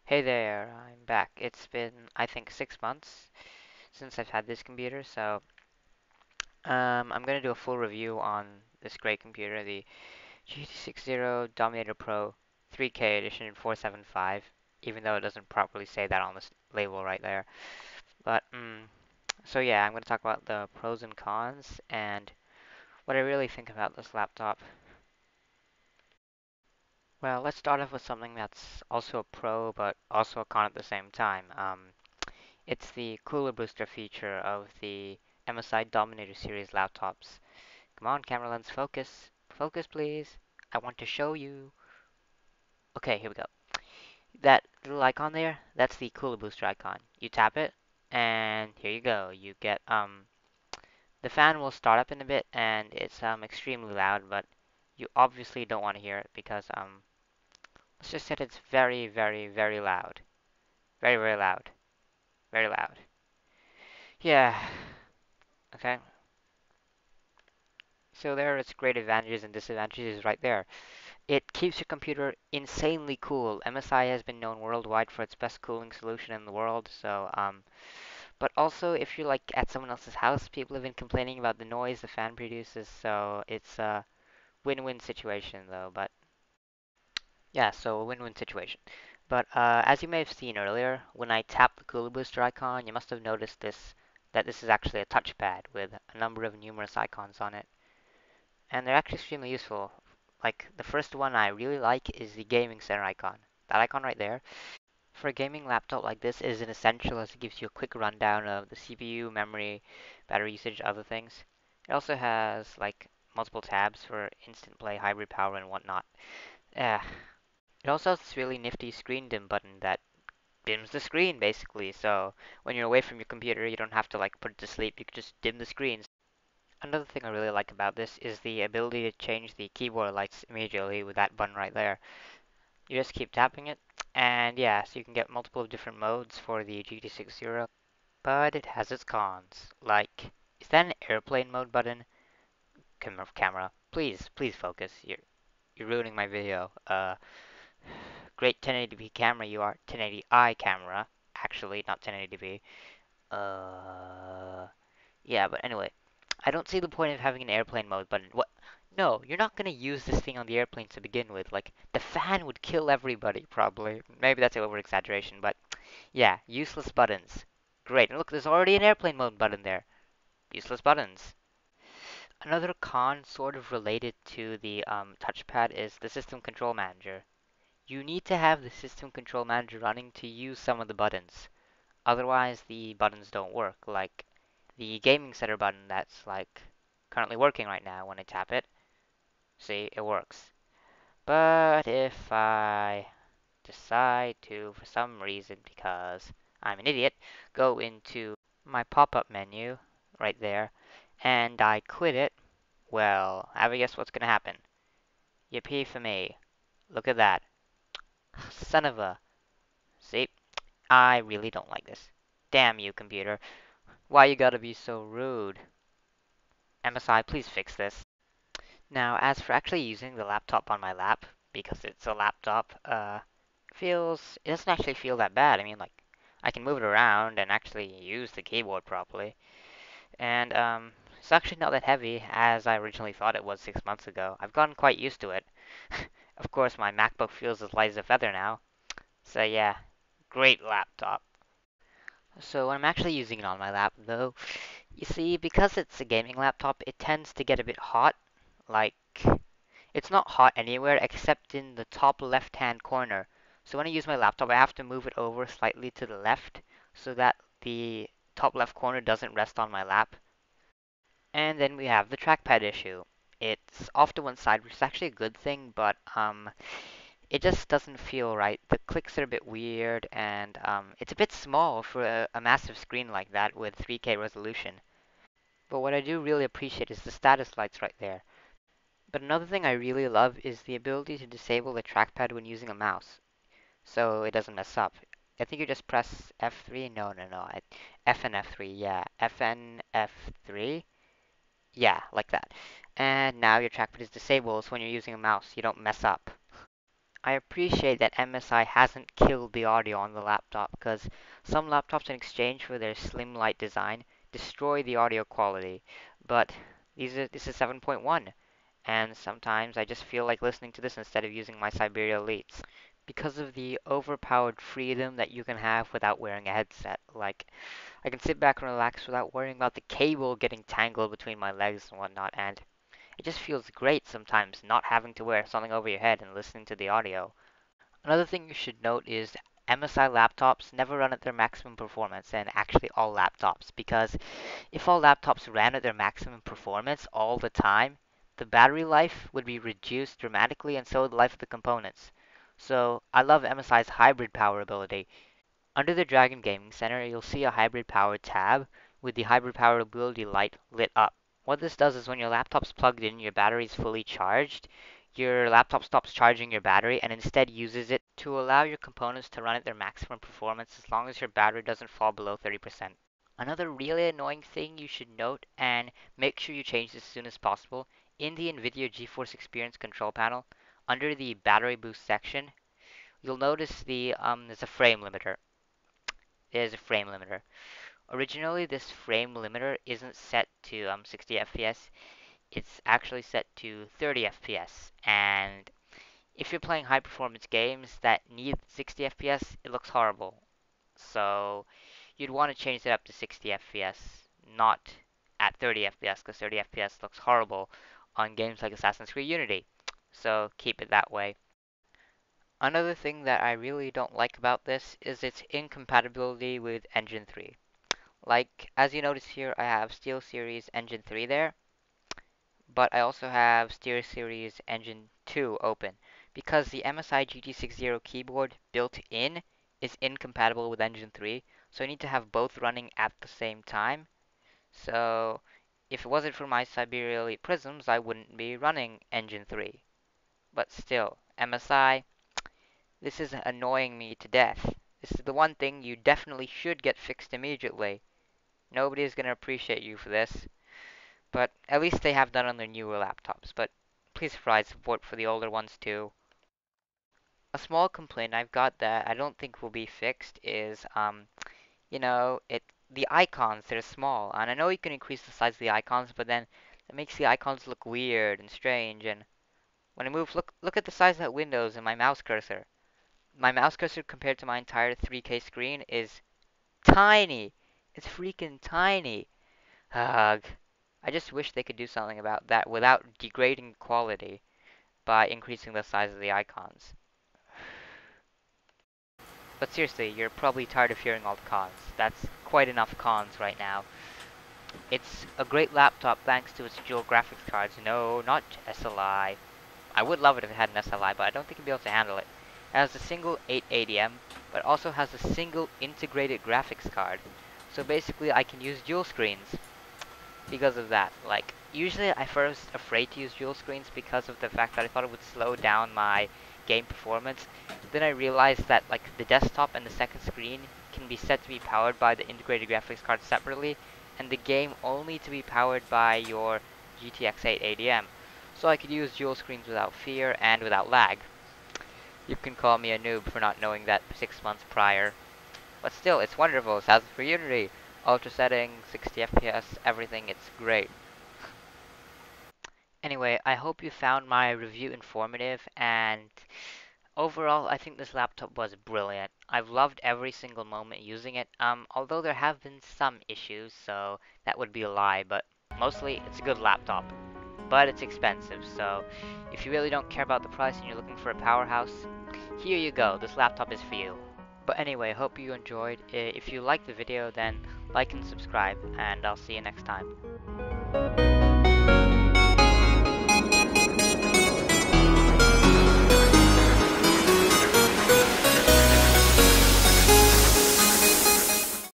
Hey there, I'm back. It's been, I think, 6 months since I've had this computer, so I'm gonna do a full review on this great computer, the GT60 Dominator Pro 3K Edition 475, even though it doesn't properly say that on this label right there. But, so yeah, I'm gonna talk about the pros and cons and what I really think about this laptop. Well, let's start off with something that's also a pro, but also a con at the same time. It's the cooler booster feature of the MSI Dominator series laptops. Come on, camera lens, focus. Focus, please. I want to show you. Okay, here we go. That little icon there, that's the cooler booster icon. You tap it, and here you go. You get, the fan will start up in a bit, and it's, extremely loud, but you obviously don't want to hear it because, let's just say it's very, very, very loud. Very, very loud. Very loud. Yeah. Okay. So there are its great advantages and disadvantages right there. It keeps your computer insanely cool. MSI has been known worldwide for its best cooling solution in the world. But also if you're like at someone else's house, people have been complaining about the noise the fan produces. So it's a win-win situation though. But yeah, so a win-win situation. But as you may have seen earlier, when I tap the cooler booster icon, you must have noticed that this is actually a touchpad with a number of numerous icons on it. And they're actually extremely useful. Like the first one I really like is the gaming center icon. That icon right there. For a gaming laptop like this is an essential as it gives you a quick rundown of the CPU, memory, battery usage, other things. It also has like multiple tabs for instant play, hybrid power, and whatnot. Yeah. It also has this really nifty screen dim button that dims the screen basically. So when you're away from your computer, you don't have to like put it to sleep. You can just dim the screen. Another thing I really like about this is the ability to change the keyboard lights immediately with that button right there. You just keep tapping it, and yeah, so you can get multiple different modes for the GT60, but it has its cons. Like, is that an airplane mode button? Camera, please, please focus. You're ruining my video. Great 1080p camera you are. 1080i camera, actually, not 1080p. Yeah, but anyway, I don't see the point of having an airplane mode button. What? No, you're not gonna use this thing on the airplane to begin with. Like, the fan would kill everybody, probably. Maybe that's an over-exaggeration, but yeah, useless buttons. Great. And look, there's already an airplane mode button there. Useless buttons. Another con, sort of related to the touchpad, is the system control manager. You need to have the system control manager running to use some of the buttons. Otherwise, the buttons don't work. Like the gaming center button that's like currently working right now when I tap it. See, it works. But if I decide to, for some reason, because I'm an idiot, go into my pop-up menu right there and I quit it, well, have a guess what's going to happen. Yippee for me. Look at that. Son of a. See, I really don't like this. Damn you, computer. Why you gotta be so rude? MSI, please fix this. Now, as for actually using the laptop on my lap, because it's a laptop, it doesn't actually feel that bad. I mean, like, I can move it around and actually use the keyboard properly. And, it's actually not that heavy as I originally thought it was 6 months ago. I've gotten quite used to it. Of course, my MacBook feels as light as a feather now. So yeah, great laptop. So when I'm actually using it on my lap, though, you see, because it's a gaming laptop, it tends to get a bit hot. Like, it's not hot anywhere except in the top left-hand corner. So when I use my laptop, I have to move it over slightly to the left so that the top left corner doesn't rest on my lap. And then we have the trackpad issue. It's off to one side, which is actually a good thing, but it just doesn't feel right. The clicks are a bit weird, and it's a bit small for a massive screen like that with 3K resolution. But what I do really appreciate is the status lights right there. But another thing I really love is the ability to disable the trackpad when using a mouse, so it doesn't mess up. I think you just press F3. No, no, no. F and F3. Yeah, F and F3. Yeah, like that. And now your trackpad is disabled, so when you're using a mouse, you don't mess up. I appreciate that MSI hasn't killed the audio on the laptop, because some laptops, in exchange for their slim light design, destroy the audio quality. But this is 7.1, and sometimes I just feel like listening to this instead of using my Siberia Elites, because of the overpowered freedom that you can have without wearing a headset. Like, I can sit back and relax without worrying about the cable getting tangled between my legs and whatnot, and it just feels great sometimes not having to wear something over your head and listening to the audio. Another thing you should note is MSI laptops never run at their maximum performance, and actually all laptops, because if all laptops ran at their maximum performance all the time, the battery life would be reduced dramatically, and so would the life of the components. So I love MSI's hybrid power ability. Under the Dragon Gaming Center, you'll see a hybrid power tab with the hybrid power ability light lit up. What this does is when your laptop's plugged in, your battery is fully charged, your laptop stops charging your battery and instead uses it to allow your components to run at their maximum performance as long as your battery doesn't fall below 30%. Another really annoying thing you should note, and make sure you change this as soon as possible, in the NVIDIA GeForce Experience control panel, under the battery boost section, you'll notice there's a frame limiter. There's a frame limiter. Originally, this frame limiter isn't set to 60 FPS. It's actually set to 30 FPS. And if you're playing high performance games that need 60 FPS, it looks horrible. So you'd want to change it up to 60 FPS, not at 30 FPS, because 30 FPS looks horrible on games like Assassin's Creed Unity. So keep it that way. Another thing that I really don't like about this is its incompatibility with Engine 3. Like, as you notice here, I have SteelSeries Engine 3 there, but I also have SteelSeries Engine 2 open, because the MSI GT60 keyboard built in is incompatible with Engine 3, so I need to have both running at the same time. So, if it wasn't for my Siberia Elite Prisms, I wouldn't be running Engine 3. But still, MSI, this is annoying me to death. This is the one thing you definitely should get fixed immediately. Nobody is going to appreciate you for this, but at least they have done on their newer laptops. But please provide support for the older ones too. A small complaint I've got that I don't think will be fixed is, the icons, they're small. And I know you can increase the size of the icons, but then it makes the icons look weird and strange. And when I move, look at the size of that Windows and my mouse cursor. My mouse cursor compared to my entire 3K screen is tiny. It's freaking tiny. Ugh. I just wish they could do something about that without degrading quality by increasing the size of the icons. But seriously, you're probably tired of hearing all the cons. That's quite enough cons right now. It's a great laptop thanks to its dual graphics cards. No, not SLI. I would love it if it had an SLI, but I don't think it'd be able to handle it. It has a single 880M, but also has a single integrated graphics card. So basically, I can use dual screens because of that. Like, usually I first afraid to use dual screens because of the fact that I thought it would slow down my game performance. Then I realized that like the desktop and the second screen can be set to be powered by the integrated graphics card separately, and the game only to be powered by your GTX 880M. So I could use dual screens without fear and without lag. You can call me a noob for not knowing that 6 months prior. But still, it's wonderful. It has for Unity. Ultra setting, 60 FPS, everything, it's great. Anyway, I hope you found my review informative, and overall, I think this laptop was brilliant. I've loved every single moment using it, although there have been some issues, so that would be a lie, but mostly it's a good laptop. But it's expensive, so if you really don't care about the price and you're looking for a powerhouse, here you go, this laptop is for you. But anyway, hope you enjoyed. If you liked the video, then like and subscribe, and I'll see you next time.